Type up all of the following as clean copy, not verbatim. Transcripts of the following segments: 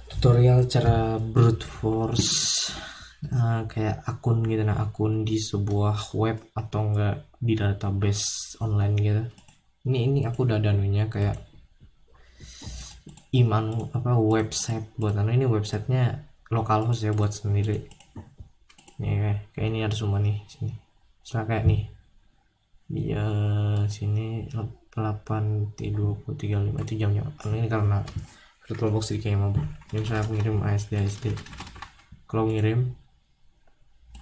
Tutorial cara brute force kayak akun gitu, nah akun di sebuah web atau enggak di database online gitu. Ini aku udah ada anunya kayak iman apa website buat ini websitenya localhost ya buat sendiri. Nih kayak ini ada semua nih sini. Misalnya kayak nih dia sini 8.20.35 itu jamnya. Ini karena VirtualBox jadi kayak mabuk. Ini misalnya aku ngirim ASD. Kalau ngirim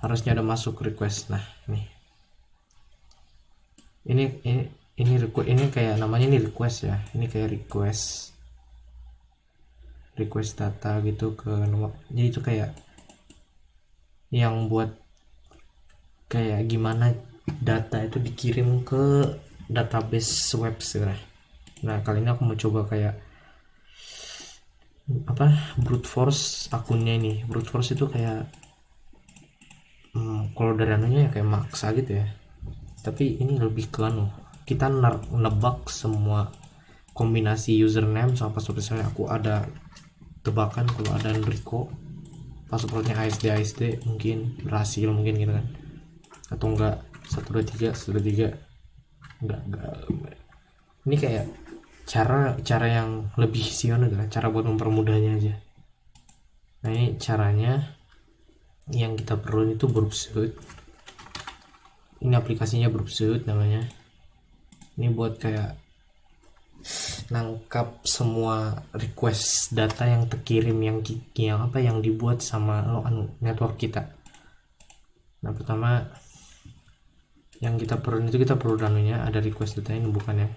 harusnya ada masuk request. Nah ini request, ini kayak namanya ini request ya, ini kayak request data gitu ke nomor. Jadi itu kayak yang buat kayak gimana data itu dikirim ke database web sebenarnya. Nah kali ini aku mau coba kayak apa brute force akunnya. Ini brute force itu kayak kalau dari anunya ya kayak maksa gitu ya, tapi ini lebih ke anu, kita nebak semua kombinasi username sama password. Misalnya aku ada tebakan kalau ada Enrico passwordnya ASD mungkin berhasil mungkin gitu kan, atau enggak 123 enggak. Ini kayak cara cara yang lebih sion adalah cara buat mempermudahnya aja. Nah ini caranya, yang kita perlu itu Brute. Ini aplikasinya Brute namanya. Ini buat kayak nangkap semua request data yang terkirim, yang apa yang dibuat sama network kita. Nah pertama yang kita perlu itu, kita perlu danunya ada request data ini bukan ya,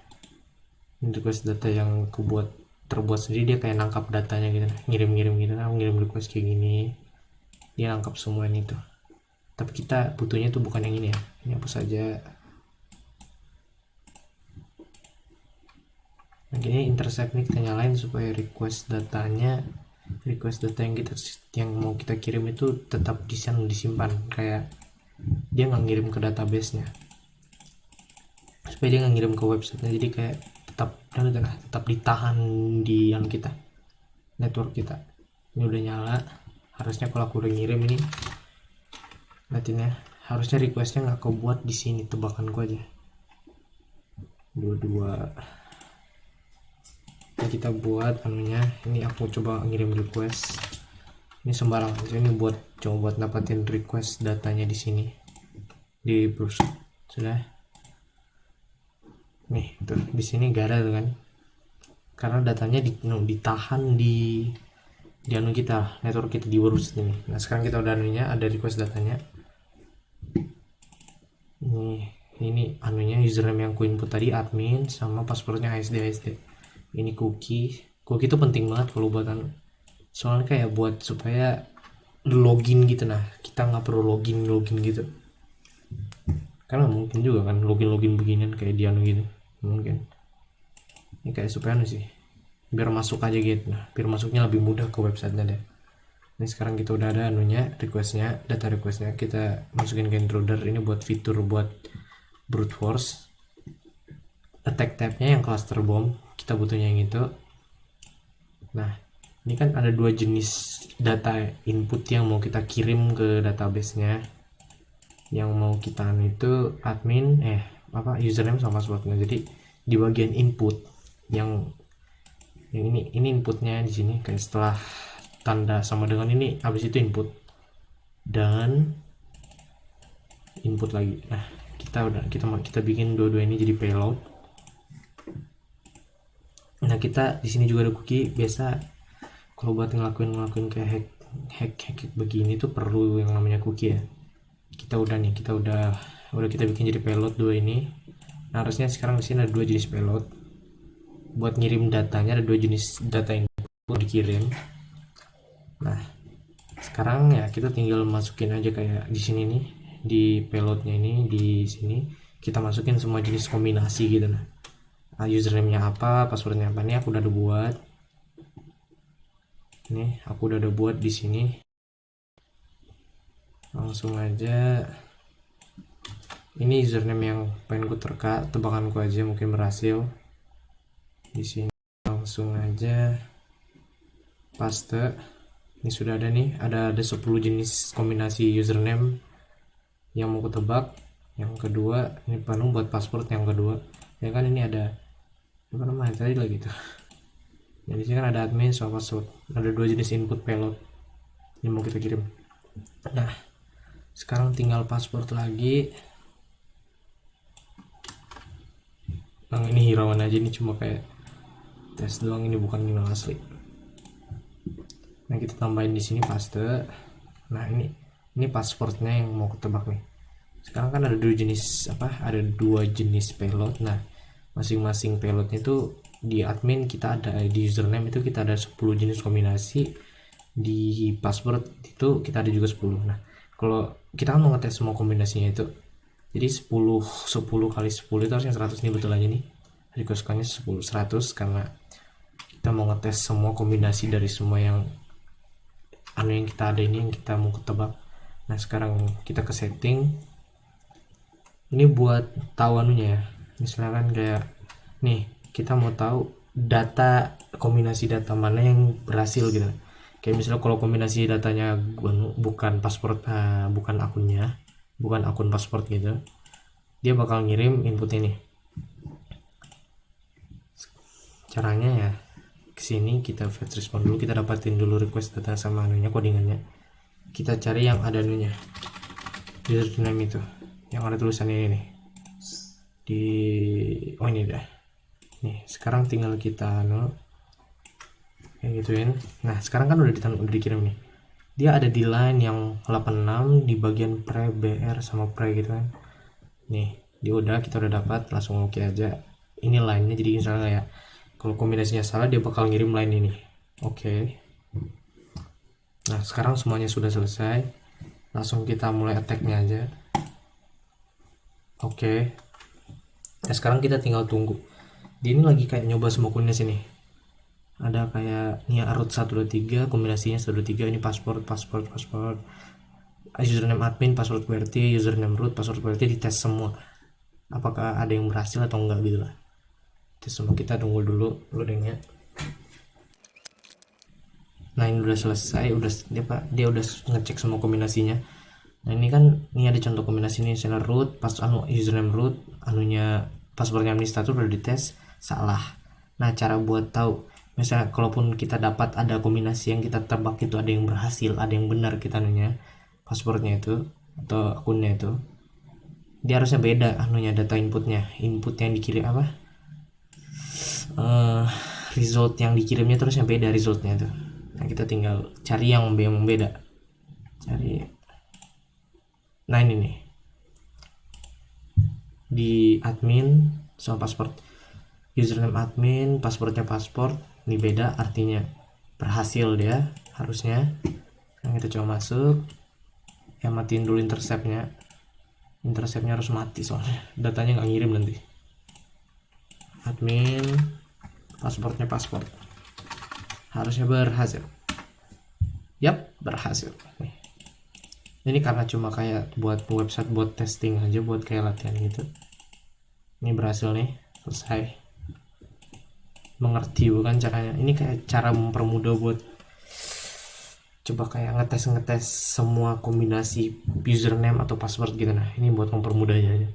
ini request data yang terbuat sendiri. Dia kayak nangkap datanya gitu, ngirim-ngirim gitu. Nah, ngirim request kayak gini, dia nangkap semua ini tuh. Tapi kita butuhnya tuh bukan yang ini ya, ini hapus saja. Nah gini intercept nih kita nyalain supaya request data yang mau kita kirim itu tetap disimpan, kayak dia nggak ngirim ke database nya, supaya dia nggak ngirim ke website nya. Jadi kayak tetap ditahan di yang kita network kita. Ini udah nyala, harusnya kalau aku udah ngirim ini liatin ya, harusnya requestnya nggak kebuat di sini, tebakanku aja 22. Nah, kita buat anunya. Ini aku coba ngirim request, ini sembarang aja, ini coba buat dapatin request datanya di sini di browser. Sudah nih tuh di sini gak ada tuh kan, karena datanya ditahan di anu kita, network kita di browser ini. Nah sekarang kita udah anunya, ada request datanya. Ini anunya username yang ku input tadi admin, sama passwordnya ASD. Ini cookie itu penting banget kalau buat anu, soalnya kayak buat supaya login gitu. Nah kita nggak perlu login gitu, karena mungkin juga kan login beginian kayak di anu gitu mungkin. Ini kayak supaya anu sih, biar masuk aja gitu. Nah biar masuknya lebih mudah ke websitenya deh. Ini sekarang kita udah ada anunya, data requestnya kita masukin ke intruder. Ini buat fitur buat brute force. Attack tabnya yang cluster bomb, kita butuhnya yang itu. Nah ini kan ada dua jenis data input yang mau kita kirim ke database-nya. Yang mau kita itu admin username sama passwordnya. Jadi di bagian input yang ini inputnya di sini, kayak setelah tanda sama dengan ini, habis itu input dan input lagi. Nah kita bikin dua-dua ini jadi payload. Nah kita di sini juga ada cookie. Biasa kalau buat ngelakuin kayak hack begini tuh perlu yang namanya cookie ya. Kita udah kita bikin jadi payload dua ini. Nah harusnya sekarang di sini ada dua jenis payload. Buat ngirim datanya ada dua jenis data yang dikirim. Nah sekarang ya kita tinggal masukin aja kayak di sini nih, di payloadnya ini, di sini kita masukin semua jenis kombinasi gitu. Nah username-nya apa, passwordnya apa, ini aku udah ada buat. Nih aku udah ada buat di sini. Langsung aja, ini username yang pengen ku tebakanku aja mungkin berhasil. Di sini langsung aja paste. Ini sudah ada nih, ada 10 jenis kombinasi username yang mau ketebak. Yang kedua ini penuh buat password yang kedua ya kan. Ini ada apa namanya tadi lagi tuh, jadi sini kan ada admin sama password, ada 2 jenis input payload yang mau kita kirim. Nah sekarang tinggal password lagi. Nah ini hirauan aja, ini cuma kayak tes doang, ini bukan email asli. Nah kita tambahin di sini paste. Nah ini passwordnya yang mau ketebak nih. Sekarang kan ada 2 jenis ada 2 jenis payload. Nah masing-masing payloadnya itu di admin kita ada, di username itu kita ada 10 jenis kombinasi, di password itu kita ada juga 10. Nah kalau kita kan mau ngetes semua kombinasinya itu, jadi 10 kali 10 itu harusnya 100 nih, betul aja nih request-nya 100 karena kita mau ngetes semua kombinasi dari semua yang yang kita ada ini, yang kita mau ketebak. Nah sekarang kita ke setting, ini buat tahu ya, misalnya kan kayak nih kita mau tahu data, kombinasi data mana yang berhasil gitu. Kayak misalnya kalau kombinasi datanya bukan password, bukan akunnya, bukan akun password gitu, dia bakal ngirim input ini. Caranya ya kesini, kita fetch respond dulu, kita dapatin dulu request data sama codingannya, kita cari yang ada username itu yang ada tulisannya ini nih di ini dah nih. Sekarang tinggal kita kayak gituin. Nah sekarang kan udah dikirim nih, dia ada di line yang 86 di bagian pre, br sama pre gitu kan. Nih dia kita udah dapat, langsung oke aja. Ini line-nya, jadi misalnya ya kalau kombinasinya salah dia bakal ngirim line ini. Oke. Nah sekarang semuanya sudah selesai, langsung kita mulai attack-nya aja. Oke. Nah sekarang kita tinggal tunggu. Dia ini lagi kayak nyoba semua kombinasi nih. Ada kayak nih root 123, kombinasinya 123, ini password, username admin, password QWERTY, username root, password QWERTY, dites semua. Apakah ada yang berhasil atau enggak gitu lah. Tes semua, kita tunggu dulu loadingnya. Nah ini udah selesai, dia udah ngecek semua kombinasinya. Nah ini kan ini ada contoh kombinasi ini, misalnya root pas username root, passwordnya administrator udah dites salah. Nah cara buat tahu, misalnya kalaupun kita dapat ada kombinasi yang kita tebak itu ada yang berhasil, ada yang benar kita passwordnya itu atau akunnya itu, dia harusnya beda data input yang dikirim result yang dikirimnya terusnya beda resultnya itu. Nah kita tinggal cari yang beda, cari. Nah ini nih di admin sama password, username admin, passwordnya password, ini beda, artinya berhasil dia harusnya. Nah kita coba masuk, ya matiin dulu interceptnya harus mati soalnya datanya nggak ngirim nanti. Admin, passwordnya password, harusnya berhasil. Yap, berhasil nih. Ini karena cuma kayak buat website, buat testing aja, buat kayak latihan gitu. Ini berhasil nih, selesai. Mengerti bukan caranya? Ini kayak cara mempermudah buat coba kayak ngetes semua kombinasi username atau password gitu. Nah ini buat mempermudahnya aja,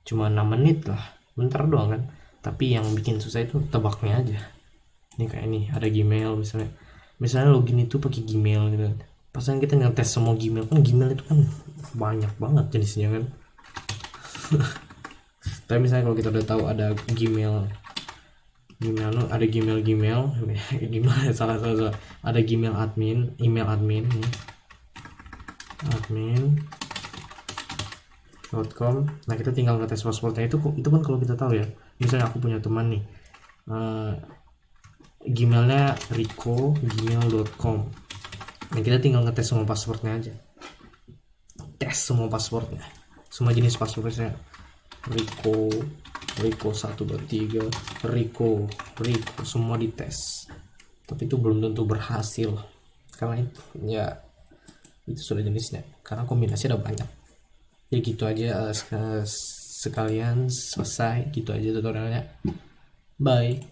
cuma 6 menit lah, bentar doang kan. Tapi yang bikin susah itu tebaknya aja. Ini kayak ini ada Gmail, misalnya login itu pakai Gmail gitu. Pasan kita ngetes semua Gmail, kan Gmail itu kan banyak banget jenisnya kan. Tapi misalnya kalau kita udah tahu ada Gmail ada Gmail salah ada Gmail admin, email admin admin.com. Nah kita tinggal ngetes passwordnya itu kan kalau kita tahu ya. Misalnya aku punya teman nih, Gmailnya rico@gmail.com. Nah kita tinggal ngetes semua passwordnya aja, tes semua passwordnya, semua jenis passwordnya, Rico 123, Rico semua dites. Tapi itu belum tentu berhasil karena itu sudah jenisnya, karena kombinasi ada banyak. Ya gitu aja, sekalian selesai gitu aja tutorialnya. Bye.